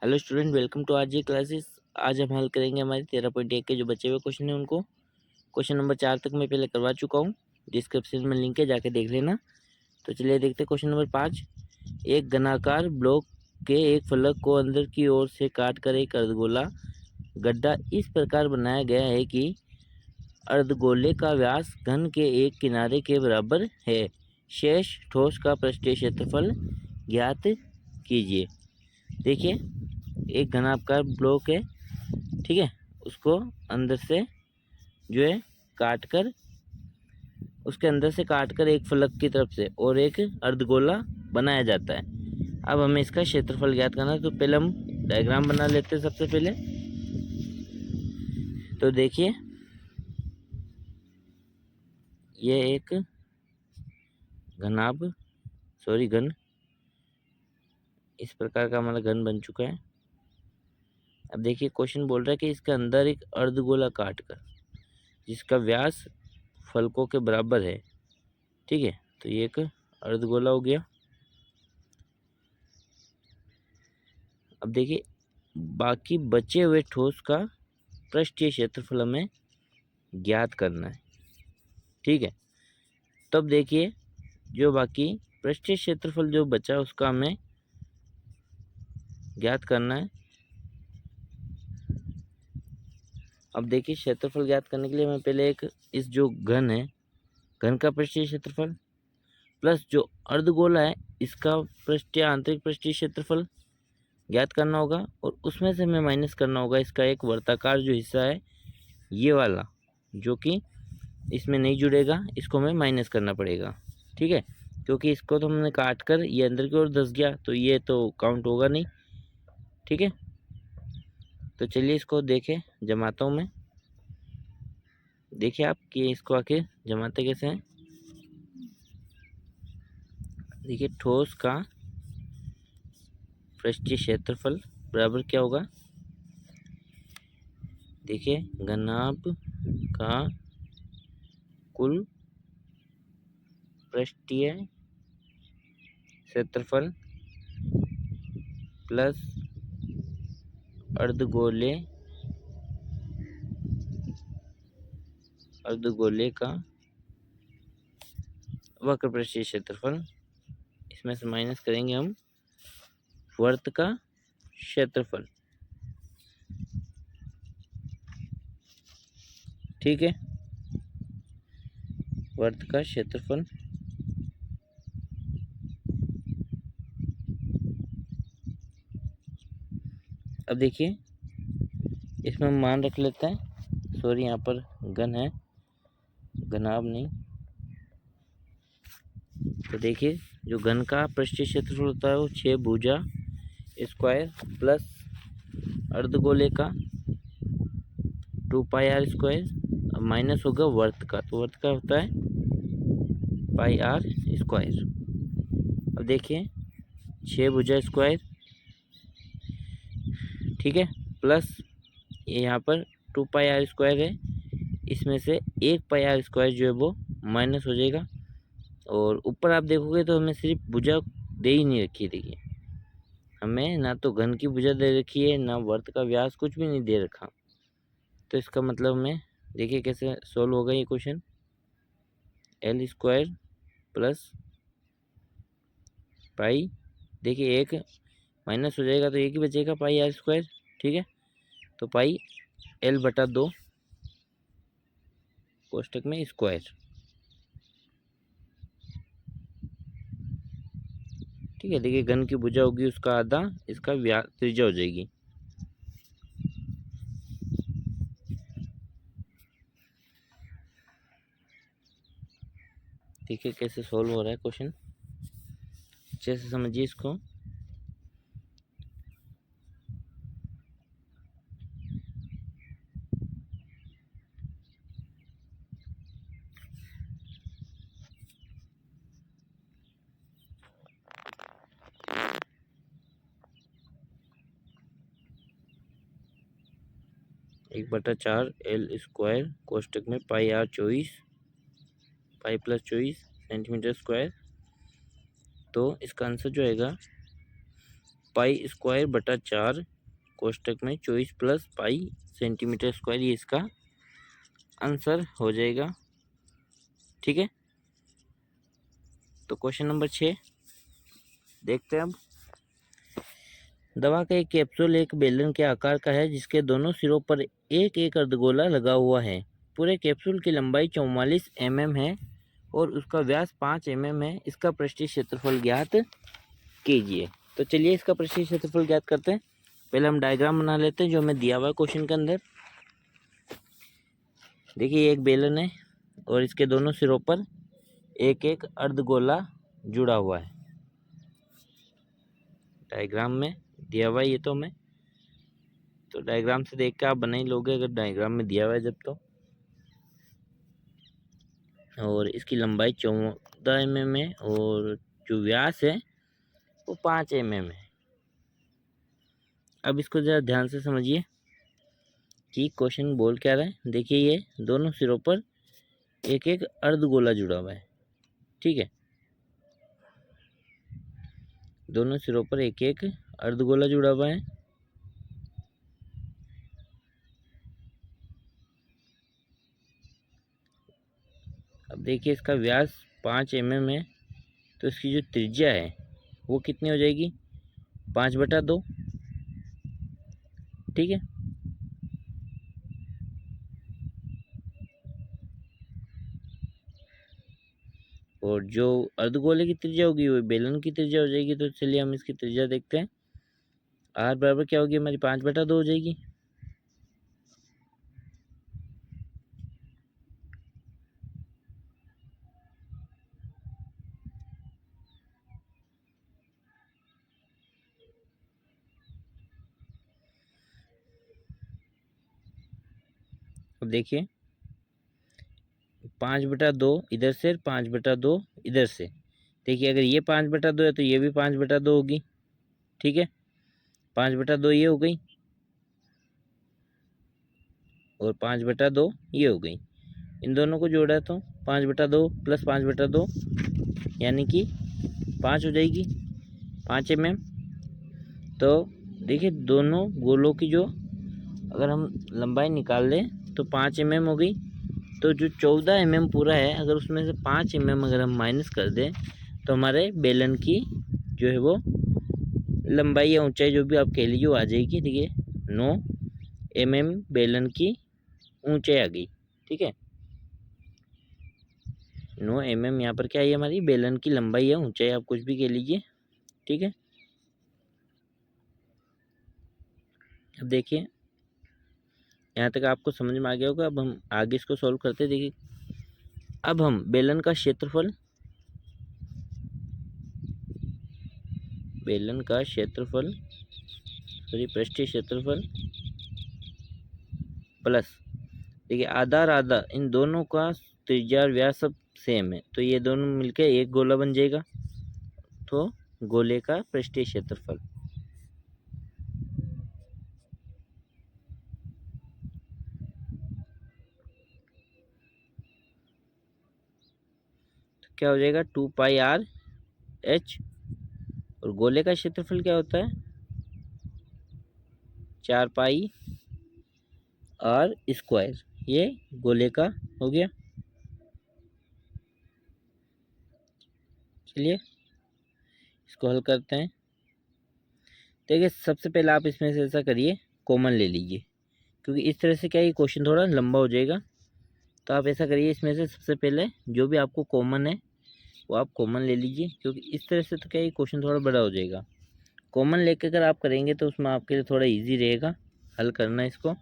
Hello student, welcome to आज classes. आज हम हल करेंगे हमारे 13.1 के जो बचे हुए क्वेश्चन हैं उनको। क्वेश्चन नंबर 4 तक मैं पहले करवा चुका हूँ। डिस्क्रिप्शन में लिंक है, जाके देख लेना। तो चलिए देखते हैं क्वेश्चन नंबर 5। एक घनाकार ब्लॉक के एक फलक को अंदर की ओर से काट कर एक अर्धगोला गड्ढा इस प्रकार बनाया गया है कि अर्धगोले का व्यास घन के एक किनारे के बराबर है। शेष ठोस का पृष्ठीय क्षेत्रफल ज्ञात कीजिए। देखिए, एक घनाकार ब्लॉक है, ठीक है। उसको अंदर से जो है काट कर, उसके अंदर से काट कर एक फलक की तरफ से और एक अर्धगोला बनाया जाता है। अब हमें इसका क्षेत्रफल ज्ञात करना है, तो पहले हम डायग्राम बना लेते हैं। सबसे पहले तो देखिए, ये एक घन इस प्रकार का हमारा घन बन चुका है। अब देखिए, क्वेश्चन बोल रहा है कि इसके अंदर एक अर्धगोला काट कर जिसका व्यास फलकों के बराबर है, ठीक है। तो ये एक अर्धगोला हो गया। अब देखिए, बाकी बचे हुए ठोस का पृष्ठीय क्षेत्रफल हमें ज्ञात करना है, ठीक है। तब देखिए, जो बाकी पृष्ठीय क्षेत्रफल जो बचा उसका हमें ज्ञात करना है। अब देखिए, क्षेत्रफल ज्ञात करने के लिए हमें पहले एक इस जो घन है, घन का पृष्ठीय क्षेत्रफल प्लस जो अर्धगोला है इसका पृष्ठीय आंतरिक पृष्ठीय क्षेत्रफल ज्ञात करना होगा, और उसमें से हमें माइनस करना होगा इसका एक वर्ताकार जो हिस्सा है, ये वाला, जो कि इसमें नहीं जुड़ेगा, इसको हमें माइनस करना पड़ेगा, ठीक है। क्योंकि इसको तो हमने काट कर ये अंदर की ओर धंस गया, तो ये तो काउंट होगा नहीं, ठीक है। तो चलिए इसको देखें, जमाता हूँ मैं। देखिए आप कि इसको आखिर जमाते कैसे हैं। देखिए, ठोस का पृष्ठीय क्षेत्रफल बराबर क्या होगा। देखिए, घनाभ का कुल पृष्ठीय क्षेत्रफल प्लस अर्धगोले का वक्र पृष्ठीय क्षेत्रफल, इसमें से माइनस करेंगे हम वर्त का क्षेत्रफल, ठीक है। वर्त का क्षेत्रफल अब देखिए, इसमें हम मान रख लेते हैं। सॉरी, यहाँ पर घन है, घनाभ नहीं। तो देखिए, जो घन का पृष्ठीय क्षेत्रफल होता है वो 6 भुजा स्क्वायर प्लस अर्धगोले का 2 पाई r स्क्वायर, माइनस होगा वर्त का, तो वर्त का होता है पाई r स्क्वायर। अब देखिए, 6 भुजा स्क्वायर, ठीक है, प्लस ये यहाँ पर 2 पाई r स्क्वायर है, इसमें से 1 पाई r स्क्वायर जो है वो माइनस हो जाएगा। और ऊपर आप देखोगे तो हमें सिर्फ भुजा दे ही नहीं रखी है। देखिए, हमें ना तो घन की भुजा दे रखी है, ना वर्त का व्यास, कुछ भी नहीं दे रखा। तो इसका मतलब हमें देखिए कैसे सोल्व होगा ये question. L square plus pi, देखिए एक माइनस हो जाएगा तो एक ही बचेगा, पाई r स्क्वायर, ठीक है। तो पाई L/2 कोष्टक में स्क्वायर, ठीक है। देखिए, घन की भुजा होगी उसका आधा, इसका व्यास त्रिज्या हो जाएगी। देखिए कैसे सोल्व हो रहा है क्वेश्चन, अच्छे से समझिए इसको। एक बटा 4 एल स्क्वायर कोष्टक में पाई r 24 pi plus 24 centimetre square. तो इसका आंसर जो आएगा पाई स्क्वायर बटा 4 कोष्टक में 24 प्लस पाई सेंटीमीटर स्क्वायर, ये इसका आंसर हो जाएगा। ठीक है, तो क्वेश्चन नंबर 6 देखते हैं अब। दवा का एक कैप्सूल एक बेलन के आकार का है जिसके दोनों सिरों पर एक एक अर्धगोला लगा हुआ है। पूरे कैप्सूल की लंबाई 44 mm है और उसका व्यास 5 mm है। इसका पृष्ठीय क्षेत्रफल ज्ञात कीजिए। तो चलिए इसका पृष्ठीय क्षेत्रफल ज्ञात करते हैं। पहले हम डायग्राम बना लेते हैं जो हमें दिया हुआ है क्वेश्चन के अंदर। देखिए एक बेलन है और इसके दोनों सिरों पर एक एक अर्धगोला जुड़ा हुआ है। डायग्राम में दिया हुआ है ये तो हमें, तो डायग्राम से देख के आप बना ही लोगे अगर डायग्राम में दिया हुआ है जब तो। और इसकी लंबाई 14 mm है और जो व्यास है वो 5 mm है। अब इसको ज़रा ध्यान से समझिए कि क्वेश्चन बोल क्या रहा है। देखिए ये दोनों सिरों पर एक एक अर्धगोला जुड़ा हुआ है। ठीक है, दोनों सिरों पर एक एक अर्धगोला जुड़ा हुआ है। अब देखिए इसका व्यास 5 mm है, तो इसकी जो त्रिज्या है वो कितनी हो जाएगी, 5/2। ठीक है, और जो अर्धगोले की त्रिज्या होगी वो बेलन की त्रिज्या हो जाएगी। तो चलिए हम इसकी त्रिज्या देखते हैं। आर बराबर क्या होगी हमारी, 5/2 हो जाएगी। अब देखिए 5/2 इधर से, 5/2 इधर से। देखिए अगर ये 5/2 है तो ये भी 5/2 होगी। ठीक है, 5/2 ये हो गई और 5/2 ये हो गई। इन दोनों को जोड़ा तो 5/2 प्लस 5/2 यानी कि 5 हो जाएगी, 5 mm। तो देखिए दोनों गोलों की जो अगर हम लंबाई निकाल लें तो 5 mm हो गई। तो जो 14 mm पूरा है अगर उसमें से 5 mm अगर हम माइनस कर दें तो हमारे बेलन की जो है वो लंबाई या ऊंचाई जो भी आप कह लीजिए वो आ जाएगी। देखिए 9 mm बेलन की ऊंचाई आ गई। ठीक है, 9 mm यहाँ पर क्या है हमारी बेलन की लंबाई या ऊंचाई, आप कुछ भी कह लीजिए। ठीक है, अब देखिए यहाँ तक आपको समझ में आ गया होगा। अब हम आगे इसको सॉल्व करते हैं। देखिए अब हम बेलन का क्षेत्रफल सॉरी पृष्ठीय क्षेत्रफल प्लस, देखिए आधा और आधा इन दोनों का त्रिज्या और व्यास सब सेम है तो ये दोनों मिलकर एक गोला बन जाएगा। तो गोले का पृष्ठीय क्षेत्रफल, तो क्या हो जाएगा 2πr/h। और गोले का क्षेत्रफल क्या होता है 4πr²। ये गोले का हो गया। चलिए इसको हल करते हैं। देखिए सबसे पहले आप इसमें से ऐसा करिए, कॉमन ले लीजिए, क्योंकि इस तरह से क्या है क्वेश्चन थोड़ा लंबा हो जाएगा। तो आप ऐसा करिए इसमें से सबसे पहले जो भी आपको कॉमन है वो आप कॉमन ले लीजिए, क्योंकि इस तरह से तो क्या है क्वेश्चन थोड़ा बड़ा हो जाएगा। कॉमन लेकर अगर आप करेंगे तो उसमें आपके लिए थोड़ा इजी रहेगा हल करना इसको।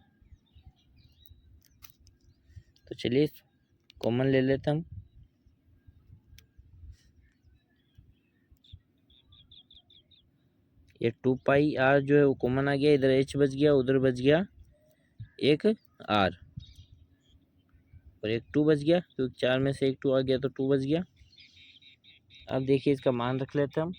तो चलिए कॉमन ले लेते हैं हम। ये 2πr जो है वो कॉमन आ गया, इधर h बच गया, उधर बच गया एक r और एक 2 बच गया, क्योंकि 4 में से एक 2 आ गया तो 2 बच गया। अब देखिए इसका मान रख लेते हैं हम।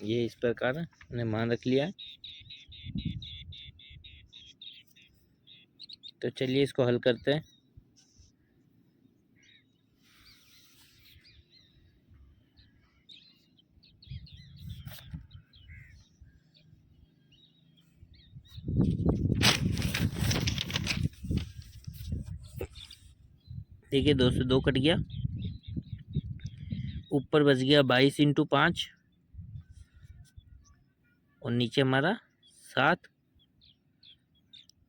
ये इस प्रकार ने मान रख लिया है। तो चलिए इसको हल करते हैं। देखिए 2 से 2 कट गया, ऊपर बच गया 22 × 5 और नीचे हमारा 7,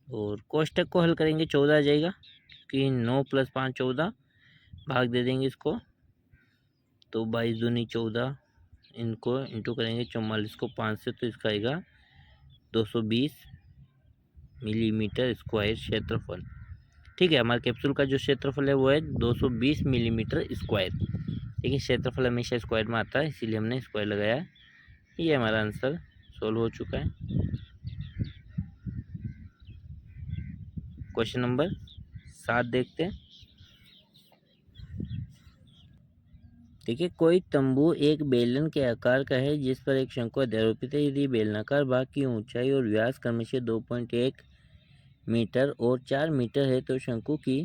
और कोष्टक को हल करेंगे 14 आ जाएगा, कि 9 + 5 14, भाग दे देंगे इसको, तो 22 दूनी 14, इनको इंटू करेंगे 44 को 5 से, तो इसका आएगा 220 मिलीमीटर स्क्वायर क्षेत्रफल। ठीक है, हमारे कैप्सूल का जो क्षेत्रफल है वो है 220 मिलीमीटर स्क्वायर। देखिए क्षेत्रफल हमेशा स्क्वायर में आता है, इसीलिए हमने स्क्वायर लगाया है। ये हमारा आंसर सोल्व हो चुका है। क्वेश्चन नंबर 7 देखते हैं। देखिए कोई तंबू एक बेलन के आकार का है जिस पर एक शंकु अध्यारोपित है। यदि बेलनाकार भाग की ऊंचाई और व्यास क्रमशः 2.1 मीटर और 4 मीटर है तो शंकु की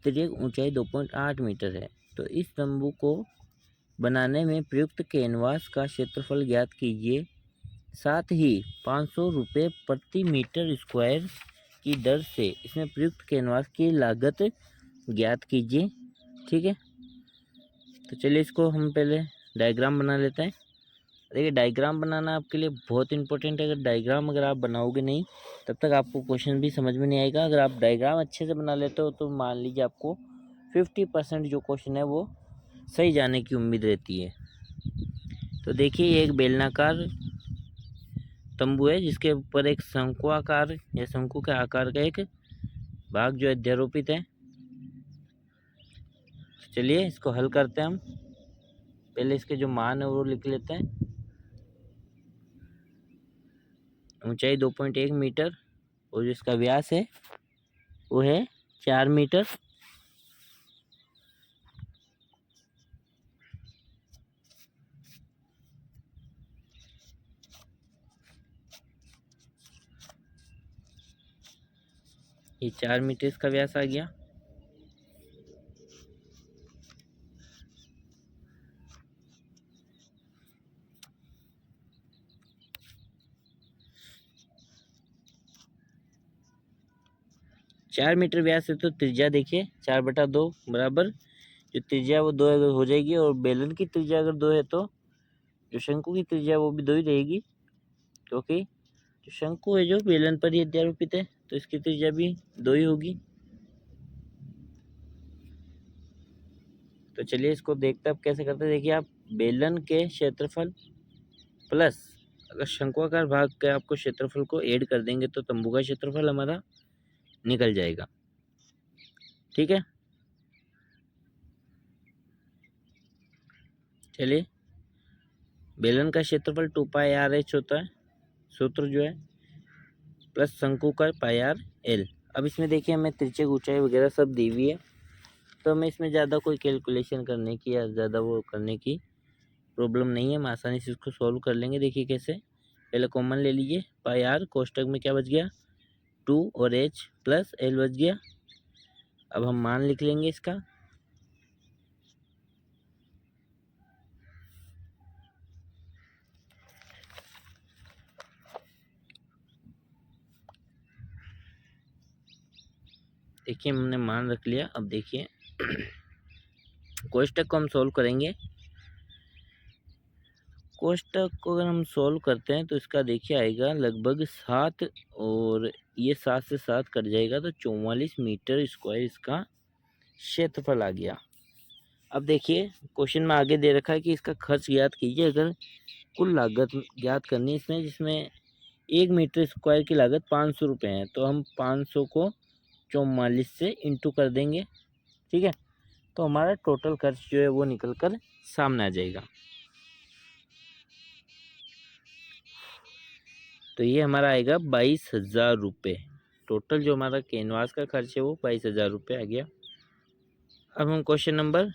तिर्यक ऊंचाई 2.8 मीटर है। तो इस तंबू को बनाने में प्रयुक्त कैनवास का क्षेत्रफल ज्ञात कीजिए, साथ ही 500 रुपये प्रति मीटर स्क्वायर की दर से इसमें प्रयुक्त कैनवास की लागत ज्ञात कीजिए। ठीक है, तो चलिए इसको हम पहले डायग्राम बना लेते हैं। देखिए डायग्राम बनाना आपके लिए बहुत इंपॉर्टेंट है। अगर आप बनाओगे नहीं तब तक आपको क्वेश्चन भी समझ में नहीं आएगा। अगर आप डायग्राम अच्छे से बना लेते हो तो मान लीजिए आपको 50% जो क्वेश्चन है वो सही जाने की उम्मीद रहती है। तो देखिए ये एक बेलनाकार तंबू है जिसके ऊपर एक शंकु आकार या शंकु के आकार का एक भाग जो अध्यारोपित है। चलिए इसको हल करते हैं हम। पहले इसके जो मान है वो लिख लेते हैं। ऊंचाई 2.1 मीटर और जो इसका व्यास है वो है 4 मीटर। ये 4 मीटर इसका व्यास आ गया। चार मीटर व्यास है तो त्रिज्या देखिए 4/2 बराबर जो त्रिज्या वो 2 हो जाएगी, और बेलन की त्रिज्या अगर 2 है तो जो शंकु की त्रिज्या वो भी 2 ही रहेगी, क्योंकि जो शंकु है जो बेलन पर ही अध्यारोपित है तो इसकी त्रिज्या भी 2 ही होगी। तो चलिए इसको देखते हैं अब कैसे करते हैं। देखिए आप बेलन के क्षेत्रफल प्लस अगर शंक्वाकार भाग के आपको क्षेत्रफल को ऐड कर देंगे तो तंबू का क्षेत्रफल हमारा निकल जाएगा। ठीक है, चलिए बेलन का क्षेत्रफल 2πr/h होता है, सूत्र जो है, प्लस शंकु का πr/l। अब इसमें देखिए हमें त्रिज्या ऊंचाई वगैरह सब दी हुई है, तो हमें इसमें ज़्यादा कोई कैलकुलेशन करने की या ज़्यादा वो करने की प्रॉब्लम नहीं है। हम आसानी से इसको सॉल्व कर लेंगे। देखिए कैसे, पहले कॉमन ले लीजिए, πr कोष्टक में क्या बच गया 2 और h प्लस l बच गया। अब हम मान लिख लेंगे इसका। देखिए हमने मान रख लिया। अब देखिए कोष्टक को हम सॉल्व करेंगे। कोष्टक को अगर हम सॉल्व करते हैं तो इसका देखिए आएगा लगभग 7, और ये 7 से 7 कट जाएगा तो 44 मीटर स्क्वायर इसका क्षेत्रफल आ गया। अब देखिए क्वेश्चन में आगे दे रखा है कि इसका खर्च ज्ञात कीजिए। अगर कुल लागत ज्ञात करनी है इसमें, जिसमें 1 मीटर स्क्वायर की लागत 500 रुपये है, तो हम 500 को 44 से इंटू कर देंगे। ठीक है, तो हमारा टोटल खर्च जो है वो निकल कर सामने आ जाएगा। तो ये हमारा आएगा 22,000 रुपये। टोटल जो हमारा कैनवास का खर्च है वो 22,000 रुपये आ गया। अब हम क्वेश्चन नंबर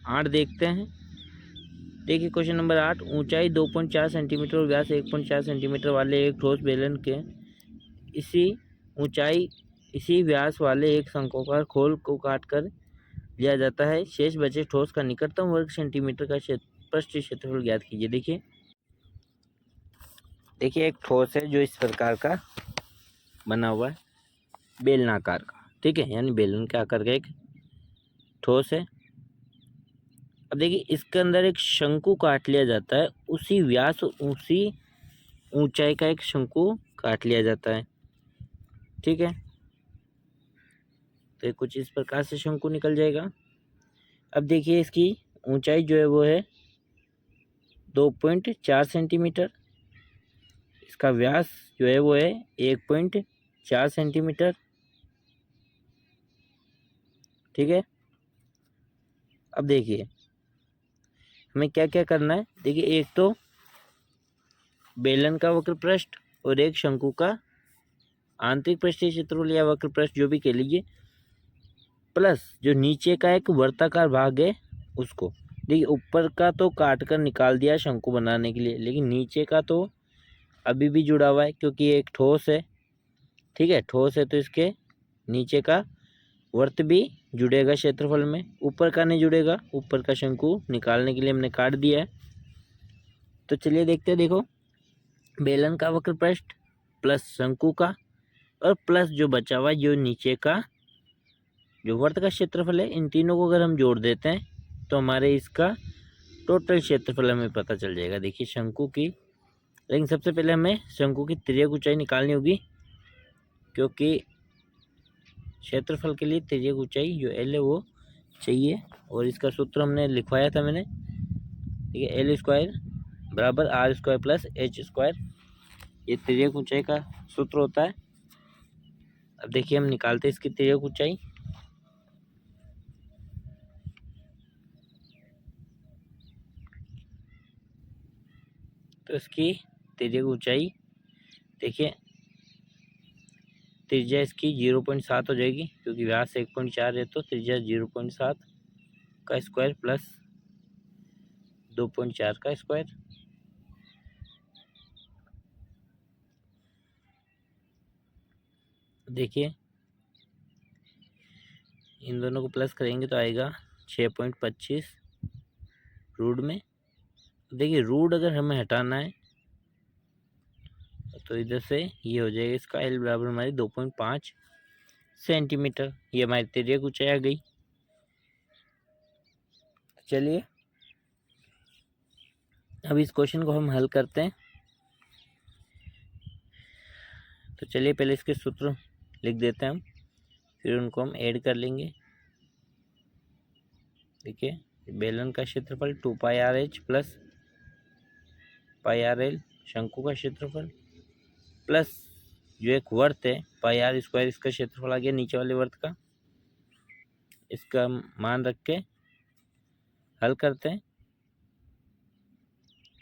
8 देखते हैं। देखिए क्वेश्चन नंबर 8, ऊंचाई 2.4 सेंटीमीटर और व्यास 1.4 सेंटीमीटर वाले एक ठोस बेलन के इसी व्यास वाले एक शंक्वाकार खोल को काट कर लिया जाता है। शेष बचे ठोस का निकटतम वर्ग सेंटीमीटर का पृष्ठ क्षेत्रफल ज्ञात कीजिए। देखिए एक ठोस है जो इस प्रकार का बना हुआ है, बेलनाकार का, ठीक है, यानी बेलन के आकार का एक ठोस है। अब देखिए इसके अंदर एक शंकु काट लिया जाता है, उसी व्यास उसी ऊंचाई का एक शंकु काट लिया जाता है, ठीक है। तो कुछ इस प्रकार से शंकु निकल जाएगा। अब देखिए इसकी ऊंचाई जो है वो है 2.4 सेंटीमीटर, इसका व्यास जो है वो है 1.4 सेंटीमीटर, ठीक है। अब देखिए हमें क्या क्या करना है। देखिए एक तो बेलन का वक्र पृष्ठ और एक शंकु का आंतरिक पृष्ठीय क्षेत्रफल या वक्र पृष्ठ जो भी कह लीजिए, प्लस जो नीचे का एक वर्ताकार भाग है उसको। देखिए ऊपर का तो काट कर निकाल दिया शंकु बनाने के लिए, लेकिन नीचे का तो अभी भी जुड़ा हुआ है क्योंकि ये एक ठोस है, ठीक है। ठोस है तो इसके नीचे का वर्त भी जुड़ेगा क्षेत्रफल में, ऊपर का नहीं जुड़ेगा। ऊपर का शंकु निकालने के लिए हमने काट दिया है। तो चलिए देखते हैं। देखो बेलन का वक्र पृष्ठ प्लस शंकु का और प्लस जो बचा हुआ जो नीचे का जो वर्त का क्षेत्रफल है, इन तीनों को अगर हम जोड़ देते हैं तो हमारे इसका टोटल क्षेत्रफल हमें पता चल जाएगा। देखिए शंकु की, लेकिन सबसे पहले हमें शंकु की तिर्यक ऊंचाई निकालनी होगी, क्योंकि क्षेत्रफल के लिए तिर्यक ऊंचाई जो एल है वो चाहिए। और इसका सूत्र हमने लिखवाया था मैंने, ठीक है। एल स्क्वायर बराबर R square plus H square, ये तिर्यक ऊंचाई का सूत्र होता है। अब देखिए हम निकालते हैं इसकी तिर्यक ऊंचाई। तो इसकी तिर्यक ऊंचाई देखिए, त्रिज्या इसकी 0.7 हो जाएगी, क्योंकि व्यास 1.4 है तो त्रिज्या 0.7 का स्क्वायर प्लस 2.4 का स्क्वायर। देखिए इन दोनों को प्लस करेंगे तो आएगा 6.25 रूट में। देखिए रूट अगर हमें हटाना है तो इधर से ये हो जाएगा, इसका एल बराबर हमारी 2.5 सेंटीमीटर। ये हमारी तिर्यक ऊंचाई आ गई। चलिए अब इस क्वेश्चन को हम हल करते हैं। तो चलिए पहले इसके सूत्र लिख देते हैं हम, फिर उनको हम ऐड कर लेंगे। देखिए बेलन का क्षेत्रफल 2πr/h प्लस πr/l शंकु का क्षेत्रफल, प्लस जो एक वर्त है πr² इसका क्षेत्रफल आ गया नीचे वाले वर्त का। इसका मान रख के हल करते हैं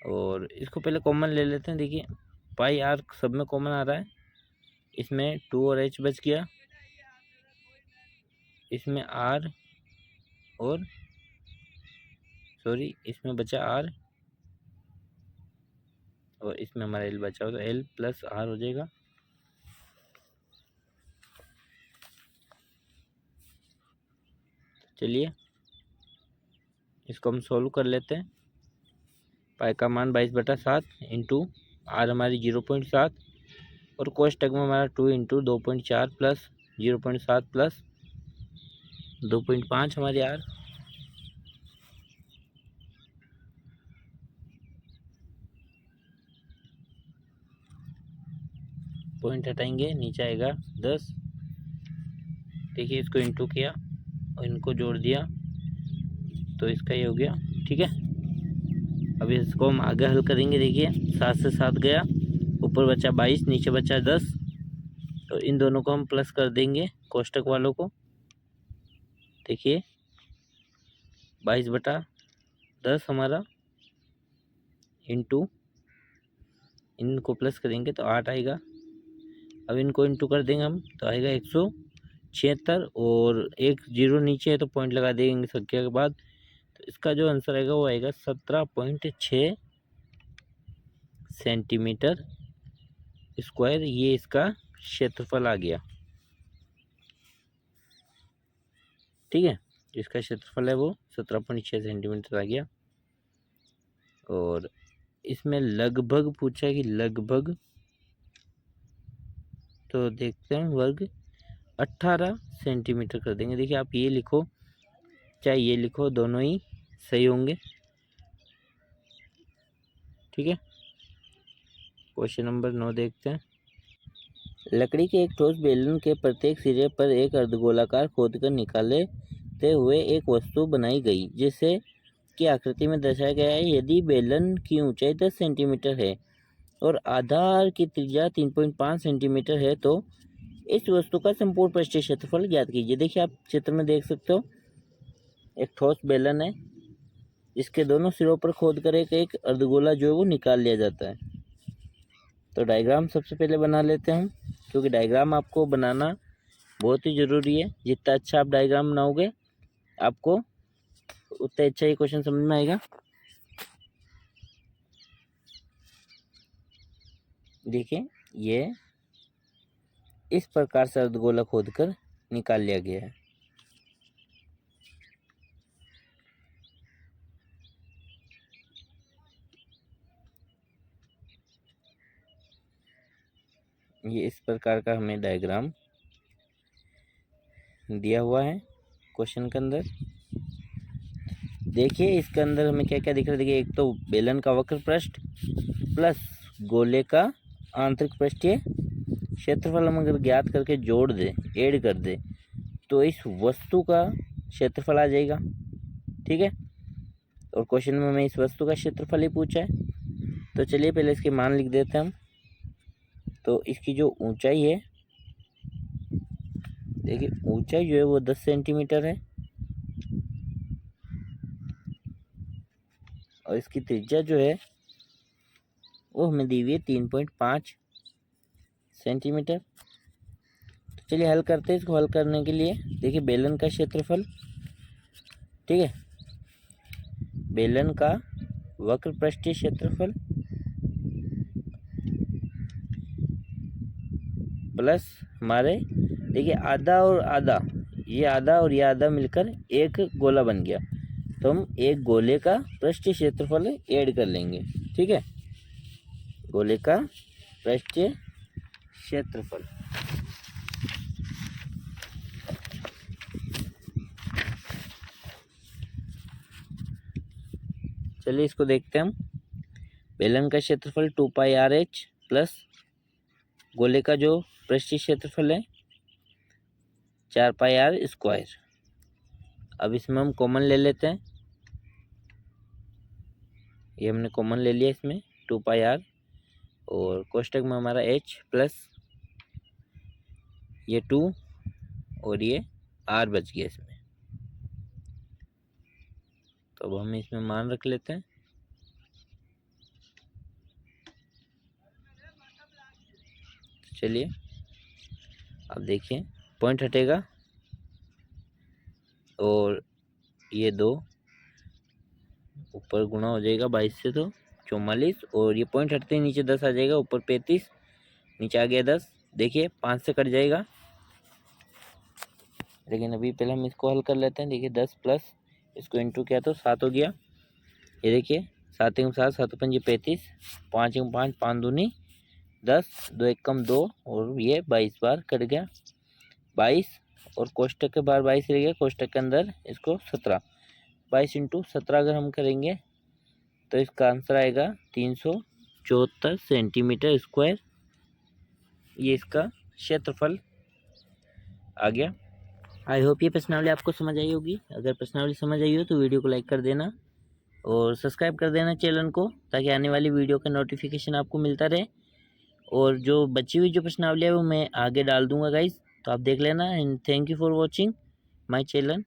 और इसको पहले कॉमन ले लेते हैं। देखिए πr सब में कॉमन आ रहा है, इसमें 2 और h बच गया, इसमें r और इसमें बचा r और इसमें हमारा l बचा हो, तो l प्लस r हो जाएगा। चलिए इसको हम सोल्व कर लेते हैं। पाई का मान 22/7 इंटू आर हमारी 0.7 और कोष्टक में हमारा 2 इंटू 2.4 प्लस 0.7 प्लस 2.5 हमारी आर। पॉइंट हटाएंगे नीचे आएगा 10। देखिए इसको इंटू किया और इनको जोड़ दिया तो इसका ये हो गया, ठीक है। अब इसको हम आगे हल करेंगे। देखिए 7 से 7 गया, ऊपर बचा 22 नीचे बचा 10, तो इन दोनों को हम प्लस कर देंगे कोष्टक वालों को। देखिए 22/10 हमारा इंटू इनको प्लस करेंगे तो 8 आएगा। अब इनको इंटू कर देंगे हम तो आएगा 176 और एक जीरो नीचे है तो पॉइंट लगा देंगे संख्या के बाद, तो इसका जो आंसर आएगा वो आएगा 17.6 सेंटीमीटर स्क्वायर। ये इसका क्षेत्रफल आ गया। ठीक है। इसका क्षेत्रफल है वो 17.6 सेंटीमीटर आ गया। और इसमें लगभग पूछा है कि लगभग, तो देखते हैं वर्ग 18 सेंटीमीटर कर देंगे। देखिए आप ये लिखो चाहे ये लिखो, दोनों ही सही होंगे। ठीक है। क्वेश्चन नंबर 9 देखते हैं। लकड़ी के एक ठोस बेलन के प्रत्येक सिरे पर एक अर्धगोलाकार खोदकर निकालते हुए एक वस्तु बनाई गई जिसे की आकृति में दर्शाया गया है। यदि बेलन की ऊंचाई 10 सेंटीमीटर है और आधार की त्रिज्या 3.5 सेंटीमीटर है तो इस वस्तु का संपूर्ण पृष्ठीय क्षेत्रफल ज्ञात कीजिए। देखिए आप चित्र में देख सकते हो, एक ठोस बेलन है जिसके दोनों सिरों पर खोदकर एक अर्धगोला जो है वो निकाल लिया जाता है। तो डायग्राम सबसे पहले बना लेते हैं हम, क्योंकि डायग्राम आपको बनाना बहुत ही ज़रूरी है। जितना अच्छा आप डायग्राम बनाओगे आपको उतना अच्छा ही क्वेश्चन समझ में आएगा। देखिए ये इस प्रकार से अर्धगोला खोदकर निकाल लिया गया है। ये इस प्रकार का हमें डायग्राम दिया हुआ है क्वेश्चन के अंदर। देखिए इसके अंदर हमें क्या क्या दिख रहा है। देखिए एक तो बेलन का वक्र पृष्ठ प्लस गोले का आंतरिक पृष्ठीय क्षेत्रफल हम अगर ज्ञात करके जोड़ दे, ऐड कर दे, तो इस वस्तु का क्षेत्रफल आ जाएगा। ठीक है। और क्वेश्चन में हमें इस वस्तु का क्षेत्रफल ही पूछा है, तो चलिए पहले इसके मान लिख देते हैं हम। तो इसकी जो ऊंचाई है, देखिए ऊंचाई जो है वो 10 सेंटीमीटर है और इसकी त्रिज्या जो है वो हमें दी हुई है 3.5 सेंटीमीटर। तो चलिए हल करते हैं इसको। हल करने के लिए देखिए बेलन का क्षेत्रफल, ठीक है, बेलन का वक्र पृष्ठीय क्षेत्रफल प्लस हमारे देखिए आधा और आधा, ये आधा और ये आधा मिलकर एक गोला बन गया, तो हम एक गोले का पृष्ठीय क्षेत्रफल ऐड कर लेंगे। ठीक है, गोले का पृष्ठीय क्षेत्रफल। चलिए इसको देखते हैं हम। बेलन का क्षेत्रफल 2πr/h प्लस गोले का जो पृष्ठीय क्षेत्रफल है 4πr²। अब इसमें हम कॉमन ले लेते हैं। ये हमने कॉमन ले लिया इसमें 2πr, और कोष्टक में हमारा h प्लस ये 2 और ये r बच गया इसमें। तो अब हम इसमें मान रख लेते हैं। चलिए अब देखिए पॉइंट हटेगा और ये 2 ऊपर गुणा हो जाएगा 22 से, तो 44, और ये पॉइंट हटते ही नीचे 10 आ जाएगा, ऊपर 35, नीचे आ गया 10। देखिए 5 से कट जाएगा, लेकिन अभी पहले हम इसको हल कर लेते हैं। देखिए 10 प्लस इसको इंटू किया तो 7 हो गया। ये देखिए 7 × 7 7 × 5 35, 5 × 5 5 दूनी 10, 2 1 कम 2, और ये 22 बार कट गया 22, और कोष्टक के बाहर 22 रह गया, कोष्टक के अंदर इसको 17। 22 × 17 अगर हम करेंगे तो इसका आंसर आएगा 374 सेंटीमीटर स्क्वायर। ये इसका क्षेत्रफल आ गया। आई होप ये प्रश्नावली आपको समझ आई होगी। अगर प्रश्नावली समझ आई हो तो वीडियो को लाइक कर देना और सब्सक्राइब कर देना चैनल को, ताकि आने वाली वीडियो का नोटिफिकेशन आपको मिलता रहे। और जो बची हुई जो प्रश्नावली है वो मैं आगे डाल दूंगा गाइज, तो आप देख लेना। And thank you for watching my channel.